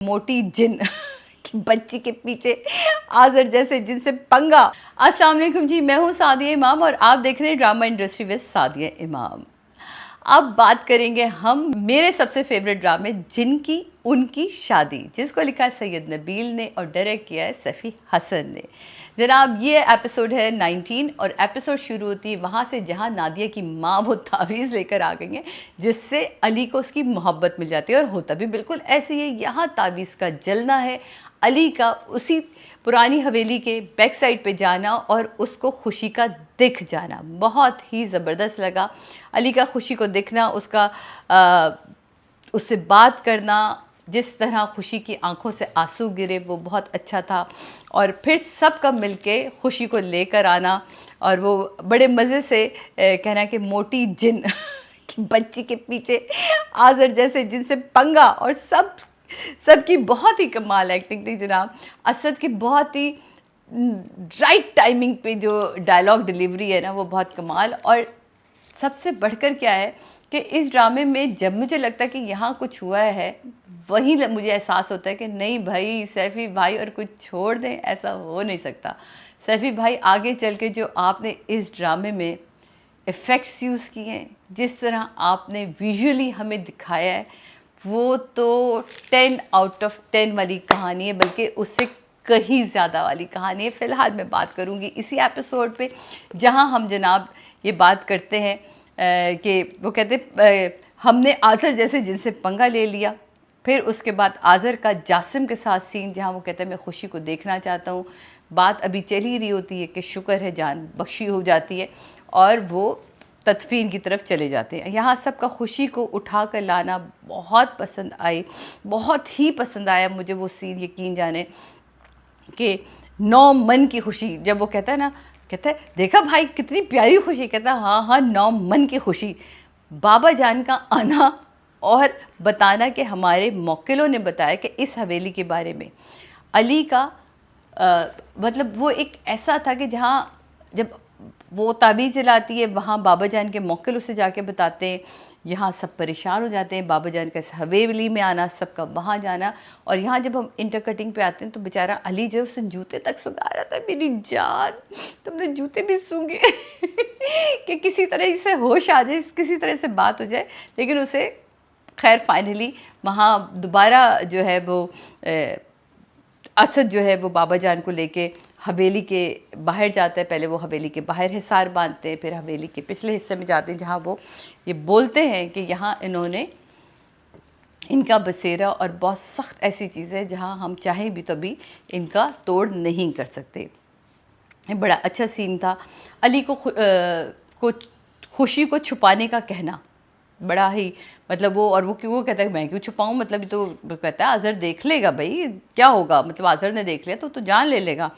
मोटी जिन कि बच्ची के पीछे आजर जैसे जिनसे पंगा। अस्सलाम वालेकुम जी, मैं हूँ सादिया इमाम और आप देख रहे हैं ड्रामा इंडस्ट्री विद सादिया इमाम। अब बात करेंगे हम मेरे सबसे फेवरेट ड्रामे जिनकी उनकी शादी, जिसको लिखा है सैयद नबील ने और डायरेक्ट किया है सफ़ी हसन ने। जनाब ये एपिसोड है 19 और एपिसोड शुरू होती है वहाँ से जहाँ नादिया की माँ वो तावीज़ लेकर आ गई हैं जिससे अली को उसकी मोहब्बत मिल जाती है और होता भी बिल्कुल ऐसे ही है। यहाँ तावीज़ का जलना है, अली का उसी पुरानी हवेली के बैक साइड पे जाना और उसको खुशी का दिख जाना बहुत ही ज़बरदस्त लगा। अली का खुशी को दिखना, उसका उससे बात करना, जिस तरह खुशी की आंखों से आंसू गिरे वो बहुत अच्छा था। और फिर सबका मिलके खुशी को लेकर आना और वो बड़े मज़े से कहना कि मोटी जिन कि बच्ची के पीछे आजर जैसे जिनसे पंगा। और सबकी बहुत ही कमाल एक्टिंग थी जनाब। असद की बहुत ही राइट टाइमिंग पे जो डायलॉग डिलीवरी है ना वो बहुत कमाल। और सबसे बढ़कर क्या है कि इस ड्रामे में जब मुझे लगता है कि यहाँ कुछ हुआ है वहीं मुझे एहसास होता है कि नहीं भाई सैफ़ी भाई और कुछ छोड़ दें, ऐसा हो नहीं सकता। सैफ़ी भाई आगे चल के जो आपने इस ड्रामे में इफ़ेक्ट्स यूज़ किए हैं, जिस तरह आपने विजुअली हमें दिखाया है, वो तो 10 आउट ऑफ 10 वाली कहानी है, बल्कि उससे कहीं ज़्यादा वाली कहानी है। फ़िलहाल मैं बात करूँगी इसी एपिसोड पे जहाँ हम जनाब ये बात करते हैं कि वो कहते हमने आज़र जैसे जिनसे पंगा ले लिया। फिर उसके बाद आज़र का जासिम के साथ सीन जहाँ वो कहता है मैं खुशी को देखना चाहता हूँ। बात अभी चल ही रही होती है कि शुक्र है जान बख्शी हो जाती है और वो तदफीन की तरफ चले जाते हैं। यहाँ सबका खुशी को उठा कर लाना बहुत पसंद आई, बहुत ही पसंद आया मुझे वो सीन। यकीन जाने कि 9 मन की खुशी, जब वो कहता है ना, कहता है देखा भाई कितनी प्यारी खुशी, कहता है हाँ हाँ 9 मन की खुशी। बाबा जान का आना और बताना कि हमारे मौक्किलों ने बताया कि इस हवेली के बारे में अली का मतलब वो एक ऐसा था कि जहाँ जब वो ताबीज़ जलाती है वहाँ बाबा जान के मौक्किल उसे जाके बताते हैं। यहाँ सब परेशान हो जाते हैं, बाबा जान का हवेली में आना, सबका वहाँ जाना। और यहाँ जब हम इंटरकटिंग पे आते हैं तो बेचारा अली जो उसने जूते तक सुंघा रहा था। मेरी जान तुमने जूते भी सूंघे कि किसी तरह से होश आ जाए, किसी तरह से बात हो जाए। लेकिन उसे खैर फाइनली वहाँ दोबारा जो है वो असद जो है वो बाबा जान को लेके हवेली के बाहर जाता है। पहले वो हवेली के बाहर हिसार बांधते हैं, फिर हवेली के पिछले हिस्से में जाते हैं जहाँ वो ये बोलते हैं कि यहाँ इन्होंने इनका बसेरा और बहुत सख्त ऐसी चीज़ है जहाँ हम चाहें भी तो भी इनका तोड़ नहीं कर सकते। बड़ा अच्छा सीन था। अली को खुशी को छुपाने का कहना बड़ा ही मतलब वो, और वो क्यों वो कहता है मैं क्यों छुपाऊँ, मतलब तो कहता है आज़र देख लेगा भाई क्या होगा, मतलब आज़र ने देख लिया तो जान ले लेगा।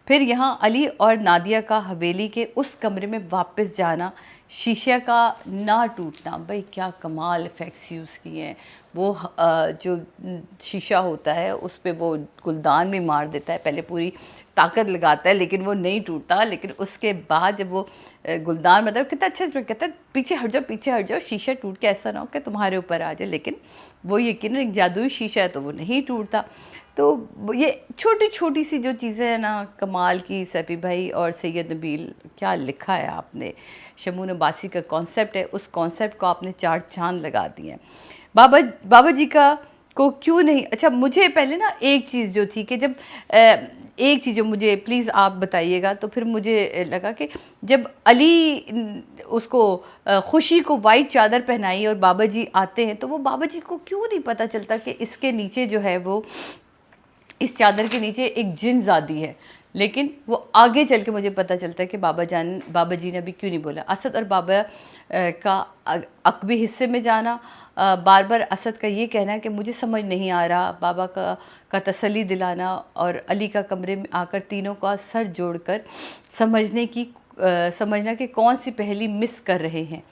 फिर यहाँ अली और नादिया का हवेली के उस कमरे में वापस जाना, शीशे का ना टूटना, भाई क्या कमाल इफ़ेक्ट्स यूज़ किए हैं। वो जो शीशा होता है उस पर वो गुलदान भी मार देता है, पहले पूरी ताकत लगाता है लेकिन वो नहीं टूटता। लेकिन उसके बाद जब वो गुलदान मतलब कितना अच्छे से कहता है पीछे हट जाओ शीशा टूट के ऐसा ना हो कि तुम्हारे ऊपर आ जाए। लेकिन वो यकीनन एक जादुई शीशा है तो वो नहीं टूटता। तो ये छोटी छोटी सी जो चीज़ें हैं ना कमाल की। सैफ़ी भाई और सैयद नबील क्या लिखा है आपने, शमून अब्बासी का कॉन्सेप्ट है, उस कॉन्सेप्ट को आपने 4 चांद लगा दिए हैं। बाबा जी का को क्यों नहीं, अच्छा मुझे पहले ना एक चीज़ जो थी कि जब एक चीज़ जो मुझे प्लीज़ आप बताइएगा, तो फिर मुझे लगा कि जब अली उसको खुशी को वाइट चादर पहनाई और बाबा जी आते हैं तो वो बाबा जी को क्यों नहीं पता चलता कि इसके नीचे जो है वो इस चादर के नीचे एक जिन ज़ादी है। लेकिन वो आगे चल के मुझे पता चलता है कि बाबा जी ने अभी क्यों नहीं बोला। असद और बाबा का अकबी हिस्से में जाना, बार बार असद का ये कहना कि मुझे समझ नहीं आ रहा, बाबा का तसल्ली दिलाना और अली का कमरे में आकर तीनों का सर जोड़कर समझना कि कौन सी पहेली मिस कर रहे हैं।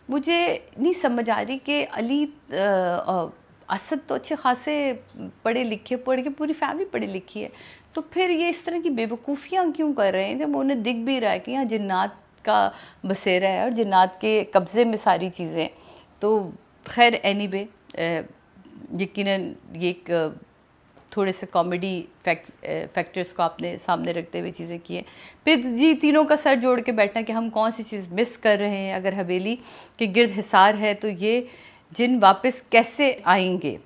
मुझे नहीं समझ आ रही कि अली असद तो अच्छे खासे पढ़े लिखे, पढ़ के पूरी फैमिली पढ़ी लिखी है, तो फिर ये इस तरह की बेवकूफ़ियाँ क्यों कर रहे हैं जब उन्हें दिख भी रहा है कि यहाँ जिन्नात का बसेरा है और जिन्नात के कब्ज़े में सारी चीज़ें। तो खैर एनीवे यकीनन ये एक थोड़े से कॉमेडी फैक्टर्स को आपने सामने रखते हुए चीज़ें की हैं। फिर जी तीनों का सर जोड़ के बैठना कि हम कौन सी चीज़ मिस कर रहे हैं। अगर हवेली के गिर्द हिसार है तो ये जिन वापस कैसे आएंगे।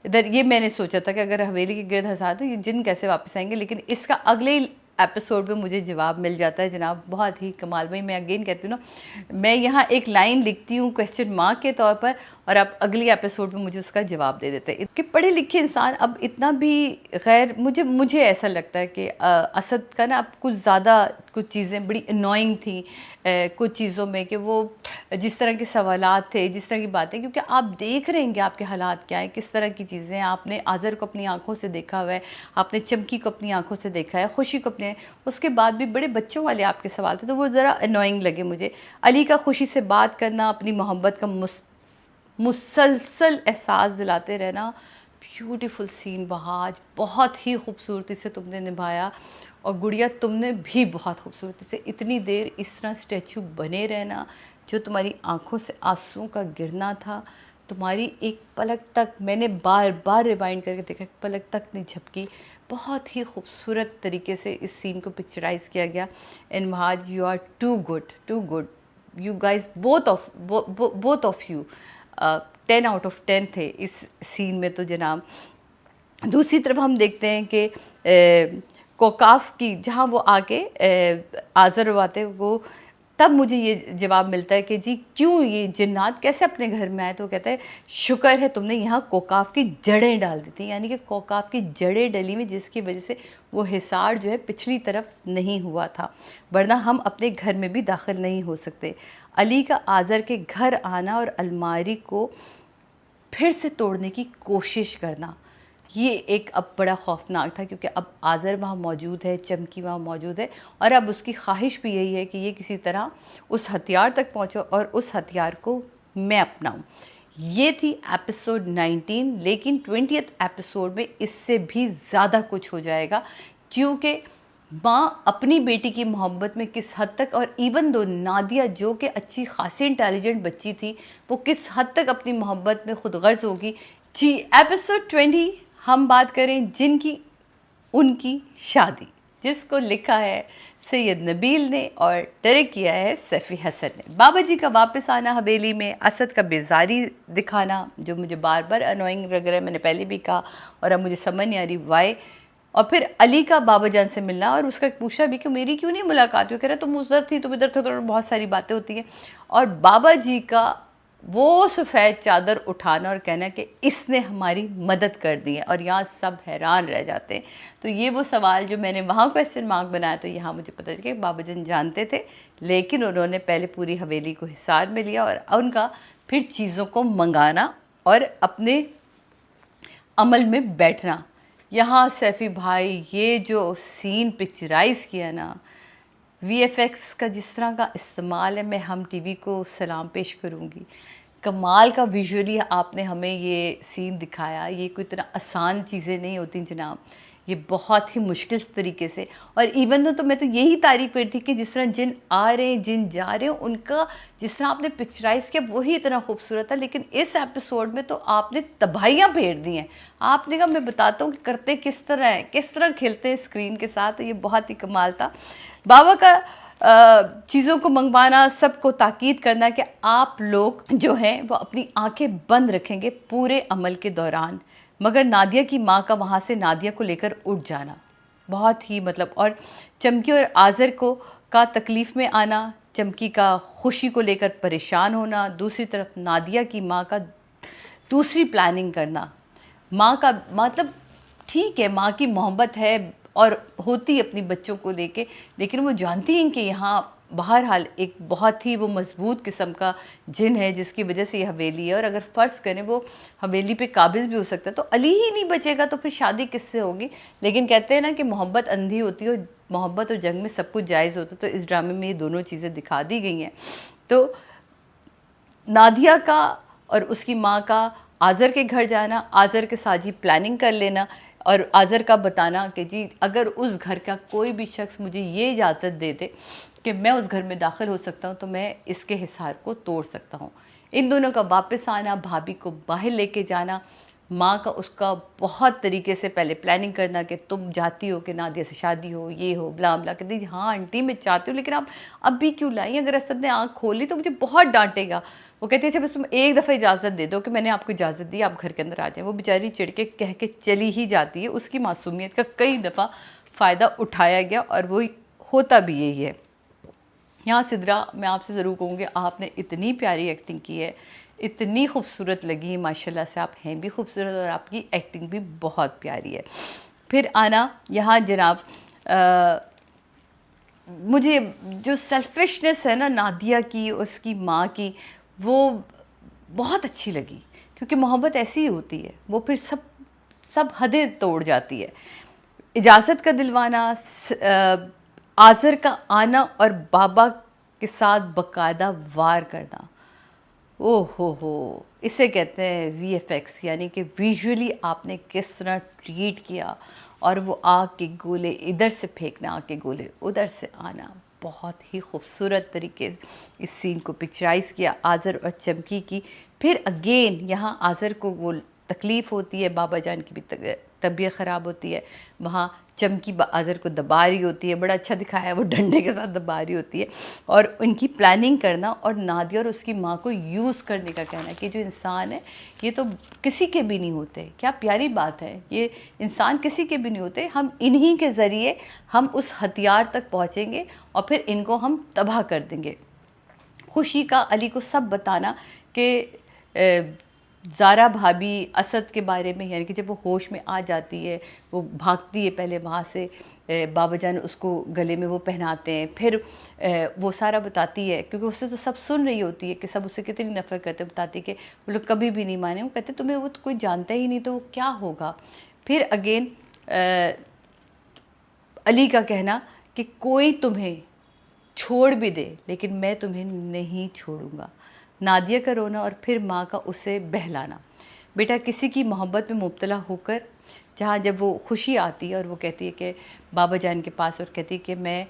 इधर ये मैंने सोचा था कि अगर हवेली के गिर्द हिसार तो ये जिन कैसे वापस आएंगे, लेकिन इसका अगले एपिसोड में मुझे जवाब मिल जाता है जनाब। बहुत ही कमाल। भाई मैं अगेन कहती हूँ ना, मैं यहाँ एक लाइन लिखती हूँ क्वेश्चन मार्क के तौर पर और आप अगली एपिसोड में मुझे उसका जवाब दे देते हैं कि पढ़े लिखे इंसान अब इतना भी गैर, मुझे ऐसा लगता है कि असद का ना अब कुछ ज़्यादा कुछ चीज़ें बड़ी अनोइंग थी कुछ चीज़ों में, कि वो जिस तरह के सवालात थे, जिस तरह की बातें, क्योंकि आप देख रहे हैं कि आपके हालात क्या हैं, किस तरह की चीज़ें हैं। आपने आज़र को अपनी आंखों से देखा हुआ है, आपने चमकी को अपनी आंखों से देखा है, खुशी को अपने, उसके बाद भी बड़े बच्चों वाले आपके सवाल थे, तो वो ज़रा अनोइंग लगे मुझे। अली का खुशी से बात करना, अपनी मोहब्बत का मुसलसल एहसास दिलाते रहना, ब्यूटीफुल सीन बहाज, बहुत ही खूबसूरती से तुमने निभाया। और गुड़िया तुमने भी बहुत खूबसूरती से इतनी देर इस तरह स्टैचू बने रहना, जो तुम्हारी आंखों से आंसुओं का गिरना था, तुम्हारी एक पलक तक, मैंने बार बार रिवाइंड करके देखा, पलक तक नहीं झपकी। बहुत ही खूबसूरत तरीके से इस सीन को पिक्चराइज़ किया गया। And Mahaj, you are too good, you guys both of you 10 out of 10 थे इस सीन में तो जनाब। दूसरी तरफ हम देखते हैं कि कोकाफ की जहाँ वो आके आज़र वाते वो, तब मुझे ये जवाब मिलता है कि जी क्यों ये जिन्नात कैसे अपने घर में आए। तो कहता है शुक्र है तुमने यहाँ कोकाफ की जड़ें डाल दी थी, यानी कि कोकाफ की जड़ें डली हुई, जिसकी वजह से वो हिसार जो है पिछली तरफ नहीं हुआ था, वरना हम अपने घर में भी दाखिल नहीं हो सकते। अली का आज़र के घर आना और अलमारी को फिर से तोड़ने की कोशिश करना, ये एक अब बड़ा खौफनाक था, क्योंकि अब आज़र वहाँ मौजूद है, चमकी वहाँ मौजूद है, और अब उसकी ख्वाहिश भी यही है कि ये किसी तरह उस हथियार तक पहुँचो और उस हथियार को मैं अपनाऊँ। ये थी एपिसोड 19, लेकिन 20th एपिसोड में इससे भी ज़्यादा कुछ हो जाएगा, क्योंकि माँ अपनी बेटी की मोहब्बत में किस हद तक, और इवन दो नादिया जो कि अच्छी खासी इंटेलिजेंट बच्ची थी, वो किस हद तक अपनी मोहब्बत में खुद गर्ज होगी। जी एपिसोड 20 हम बात करें जिनकी उनकी शादी, जिसको लिखा है सैयद नबील ने और डायरेक्ट किया है सैफ़ी हसन ने। बाबा जी का वापस आना हवेली में, असद का बेजारी दिखाना जो मुझे बार बार अनोइंग लग रहा है, मैंने पहले भी कहा और अब मुझे समझ नहीं आ रही वाई। और फिर अली का बाबा जान से मिलना और उसका पूछा भी कि मेरी क्यों नहीं मुलाकात हुई, कह रहा तुम उधर थी, तुम इधर थे, तो बहुत सारी बातें होती हैं। और बाबा जी का वो सफ़ेद चादर उठाना और कहना कि इसने हमारी मदद कर दी है, और यहाँ सब हैरान रह जाते हैं। तो ये वो सवाल जो मैंने वहाँ क्वेश्चन मार्क बनाया, तो यहाँ मुझे पता चला कि बाबा जन जानते थे, लेकिन उन्होंने पहले पूरी हवेली को हिसार में लिया और उनका फिर चीज़ों को मंगाना और अपने अमल में बैठना। यहाँ सैफ़ी भाई ये जो सीन पिक्चराइज़ किया ना, VFX का जिस तरह का इस्तेमाल है, मैं हम टीवी को सलाम पेश करूँगी। कमाल का विजुअली आपने हमें ये सीन दिखाया। ये कोई इतना आसान चीज़ें नहीं होती जनाब, ये बहुत ही मुश्किल तरीके से। और इवन तो मैं तो यही तारीफ़ कर थी कि जिस तरह जिन आ रहे हैं जिन जा रहे हैं, उनका जिस तरह आपने पिक्चराइज़ किया वही इतना खूबसूरत था। लेकिन इस एपिसोड में तो आपने तबाहियाँ फेर दी हैं। आपने कहा मैं बताता हूँ कि करते किस तरह हैं, किस तरह खेलते हैं स्क्रीन के साथ। ये बहुत ही कमाल था। बाबा का चीज़ों को मंगवाना, सबको ताकीद करना कि आप लोग जो हैं वो अपनी आंखें बंद रखेंगे पूरे अमल के दौरान, मगर नादिया की माँ का वहाँ से नादिया को लेकर उठ जाना, बहुत ही मतलब। और चमकी और आज़र को का तकलीफ़ में आना, चमकी का खुशी को लेकर परेशान होना, दूसरी तरफ नादिया की माँ का दूसरी प्लानिंग करना। माँ का मतलब ठीक है, माँ की मोहब्बत है और होती अपनी बच्चों को लेके, लेकिन वो जानती हैं कि यहाँ बहरहाल एक बहुत ही वो मज़बूत किस्म का जिन है जिसकी वजह से ये हवेली है, और अगर फ़र्ज़ करें वो हवेली पे काबिज़ भी हो सकता है तो अली ही नहीं बचेगा, तो फिर शादी किससे होगी। लेकिन कहते हैं ना कि मोहब्बत अंधी होती है और मोहब्बत और जंग में सब कुछ जायज़ होता है, तो इस ड्रामे में ये दोनों चीज़ें दिखा दी गई हैं। तो नादिया का और उसकी माँ का आज़र के घर जाना, आज़र के साथ ही प्लानिंग कर लेना, और आज़र का बताना कि जी अगर उस घर का कोई भी शख्स मुझे ये इजाज़त दे दे कि मैं उस घर में दाखिल हो सकता हूँ तो मैं इसके हिसार को तोड़ सकता हूँ। इन दोनों का वापस आना, भाभी को बाहर लेके जाना, माँ का उसका बहुत तरीके से पहले प्लानिंग करना कि तुम चाहती हो कि नादिया से शादी हो, ये हो, ब्ला ब्ला। कहती हाँ आंटी मैं चाहती हूँ, लेकिन आप अभी क्यों लाई? अगर असद ने आँख खोली तो मुझे बहुत डांटेगा। वो कहती है अच्छा बस तुम एक दफ़ा इजाज़त दे दो कि मैंने आपको इजाज़त दी, आप घर के अंदर आ जाएं। वो बेचारी चिढ़ के कह के चली ही जाती है। उसकी मासूमियत का कई दफ़ा फ़ायदा उठाया गया और वो होता भी यही है। यहाँ सिद्रा, मैं आपसे ज़रूर कहूँगी आपने इतनी प्यारी एक्टिंग की है, इतनी खूबसूरत लगी है, माशाल्लाह से आप हैं भी खूबसूरत और आपकी एक्टिंग भी बहुत प्यारी है। फिर आना यहाँ जनाब, मुझे जो सेल्फिशनेस है ना नादिया की, उसकी माँ की, वो बहुत अच्छी लगी, क्योंकि मोहब्बत ऐसी ही होती है, वो फिर सब सब हदें तोड़ जाती है। इजाज़त का दिलवाना, आज़र का आना और बाबा के साथ बाकायदा वार करना, ओह हो, इसे कहते हैं वीएफएक्स, यानी कि विजुअली आपने किस तरह ट्रीट किया। और वो आग के गोले इधर से फेंकना, आग के गोले उधर से आना, बहुत ही खूबसूरत तरीके से इस सीन को पिक्चराइज़ किया आज़र और चमकी की। फिर अगेन यहाँ आज़र को वो तकलीफ़ होती है, बाबा जान की भी तबीयत ख़राब होती है, वहाँ चमकी आज़र को दबा रही होती है, बड़ा अच्छा दिखाया है, वो डंडे के साथ दबा रही होती है। और उनकी प्लानिंग करना और नादिया और उसकी माँ को यूज़ करने का कहना कि जो इंसान है ये तो किसी के भी नहीं होते। क्या प्यारी बात है, ये इंसान किसी के भी नहीं होते, हम इन्हीं के ज़रिए हम उस हथियार तक पहुँचेंगे और फिर इनको हम तबाह कर देंगे। खुशी का अली को सब बताना कि ज़ारा भाभी असद के बारे में, यानी कि जब वो होश में आ जाती है, वो भागती है पहले वहाँ से, बाबा जान उसको गले में वो पहनाते हैं, फिर वो सारा बताती है, क्योंकि उससे तो सब सुन रही होती है कि सब उससे कितनी नफ़रत करते हैं। बताती है कि वो लोग कभी भी नहीं माने, वो कहते तुम्हें वो तो कोई जानता ही नहीं तो वो क्या होगा। फिर अगेन अली का कहना कि कोई तुम्हें छोड़ भी दे लेकिन मैं तुम्हें नहीं छोड़ूंगा। नादिया का रोना और फिर माँ का उसे बहलाना। बेटा किसी की मोहब्बत में मुब्तला होकर जहाँ जब वो खुशी आती है और वो कहती है कि बाबा जान के पास, और कहती है कि मैं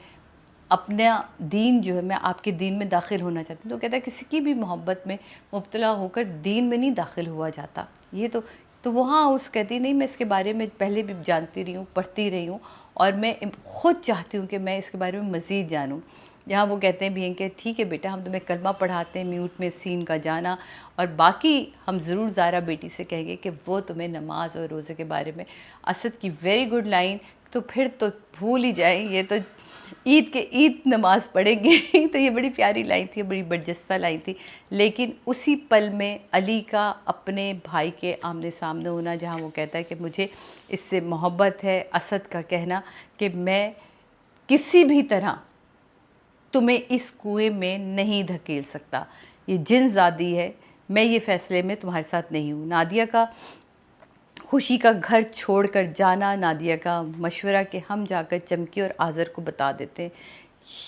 अपना दीन जो है, मैं आपके दीन में दाखिल होना चाहती हूँ, तो कहता है किसी की भी मोहब्बत में मुब्तला होकर दीन में नहीं दाखिल हुआ जाता। ये तो वहाँ उस कहती नहीं, मैं इसके बारे में पहले भी जानती रही हूँ, पढ़ती रही हूँ और मैं ख़ुद चाहती हूँ कि मैं इसके बारे में मज़ीद जानूँ। जहाँ वो कहते हैं भी कि ठीक है बेटा हम तुम्हें कलमा पढ़ाते हैं, म्यूट में सीन का जाना, और बाकी हम ज़रूर ज़ारा बेटी से कहेंगे कि वो तुम्हें नमाज और रोज़े के बारे में। असद की वेरी गुड लाइन, तो फिर तो भूल ही जाए, ये तो ईद नमाज पढ़ेंगे तो ये बड़ी प्यारी लाइन थी, बड़ी बरजस्ता लाइन थी। लेकिन उसी पल में अली का अपने भाई के आमने सामने होना, जहाँ वो कहता है कि मुझे इससे मोहब्बत है। असद का कहना कि मैं किसी भी तरह तुम्हें इस कुएं में नहीं धकेल सकता, ये जिनज़ादी है, मैं ये फ़ैसले में तुम्हारे साथ नहीं हूँ। नादिया का खुशी का घर छोड़कर जाना, नादिया का मशवरा कि हम जाकर चमकी और आज़र को बता देते हैं,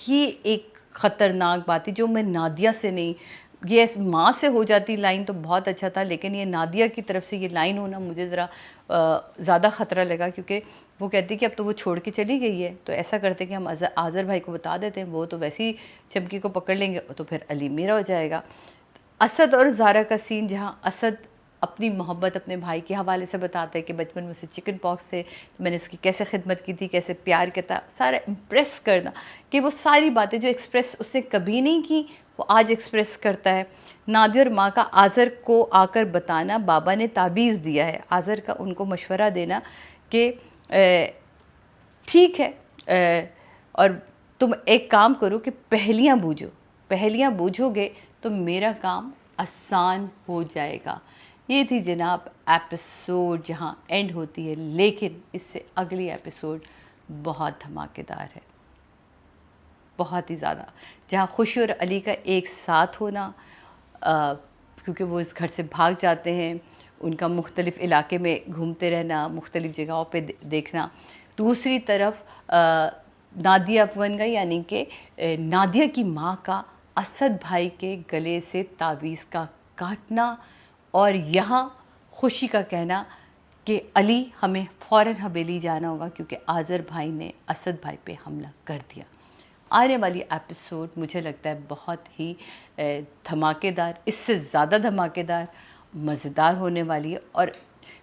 ये एक ख़तरनाक बात थी जो मैं नादिया से नहीं, ये माँ से हो जाती लाइन तो बहुत अच्छा था, लेकिन ये नादिया की तरफ से ये लाइन होना मुझे ज़रा ज़्यादा ख़तरा लगा, क्योंकि वो कहती कि अब तो वो छोड़ के चली गई है, तो ऐसा करते कि हम आज़र भाई को बता देते हैं, वो तो वैसे ही चमकी को पकड़ लेंगे तो फिर अली मेरा हो जाएगा। असद और ज़ारा का सीन, जहाँ असद अपनी मोहब्बत अपने भाई के हवाले से बताता है कि बचपन में उसे चिकन पॉक्स थे तो मैंने उसकी कैसे खिदमत की थी, कैसे प्यार किया था, सारा इम्प्रेस करना कि वो सारी बातें जो एक्सप्रेस उसने कभी नहीं की वो आज एक्सप्रेस करता है। नादिया और माँ का आज़र को आकर बताना, बाबा ने ताबीज़ दिया है, आज़र का उनको मशवरा देना कि ठीक है और तुम एक काम करो कि पहेलियाँ बूझो, पहेलियाँ बूझोगे तो मेरा काम आसान हो जाएगा। ये थी जनाब एपिसोड जहाँ एंड होती है, लेकिन इससे अगली एपिसोड बहुत धमाकेदार है, बहुत ही ज़्यादा, जहाँ खुशी और अली का एक साथ होना, क्योंकि वो इस घर से भाग जाते हैं, उनका मुख्तलिफ़ इलाके में घूमते रहना, मुख्तलिफ़ जगहों पे देखना। दूसरी तरफ नादिया अफगन का, यानी कि नादिया की माँ का असद भाई के गले से तावीज़ का काटना, और यहाँ खुशी का कहना कि अली हमें फ़ौरन हवेली जाना होगा क्योंकि आज़र भाई ने असद भाई पे हमला कर दिया। आने वाली एपिसोड मुझे लगता है बहुत ही धमाकेदार, इससे ज़्यादा धमाकेदार, मज़ेदार होने वाली है। और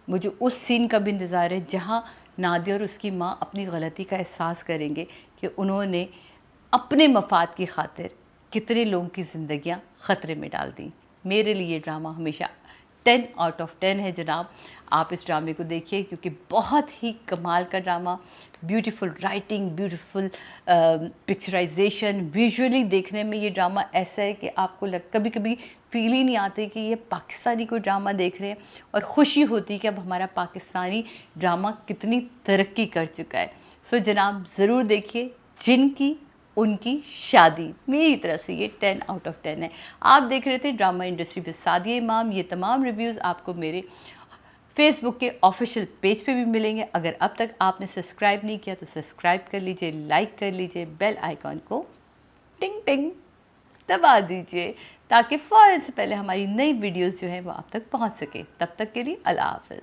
मुझे उस सीन का भी इंतज़ार है जहाँ नादिया और उसकी माँ अपनी गलती का एहसास करेंगे कि उन्होंने अपने मफाद की खातिर कितने लोगों की ज़िंदगियाँ ख़तरे में डाल दी। मेरे लिए ड्रामा हमेशा 10 आउट ऑफ 10 है जनाब। आप इस ड्रामे को देखिए क्योंकि बहुत ही कमाल का drama, beautiful writing, beautiful picturisation, visually देखने में ये ड्रामा ऐसा है कि आपको कभी कभी फील ही नहीं आती कि ये पाकिस्तानी कोई ड्रामा देख रहे हैं, और ख़ुशी होती कि अब हमारा पाकिस्तानी ड्रामा कितनी तरक्की कर चुका है। सो जनाब ज़रूर देखिए जिनकी उनकी शादी, मेरी तरफ से ये 10 आउट ऑफ 10 है। आप देख रहे थे ड्रामा इंडस्ट्री विद सादिया इमाम। ये तमाम रिव्यूज़ आपको मेरे फेसबुक के ऑफिशियल पेज पे भी मिलेंगे। अगर अब तक आपने सब्सक्राइब नहीं किया तो सब्सक्राइब कर लीजिए, लाइक कर लीजिए, बेल आइकॉन को टिंग टिंग दबा दीजिए ताकि फ़ौरन से पहले हमारी नई वीडियोज़ जो हैं वो आप तक पहुँच सके। तब तक के लिए अल्लाह हाफ़िज़।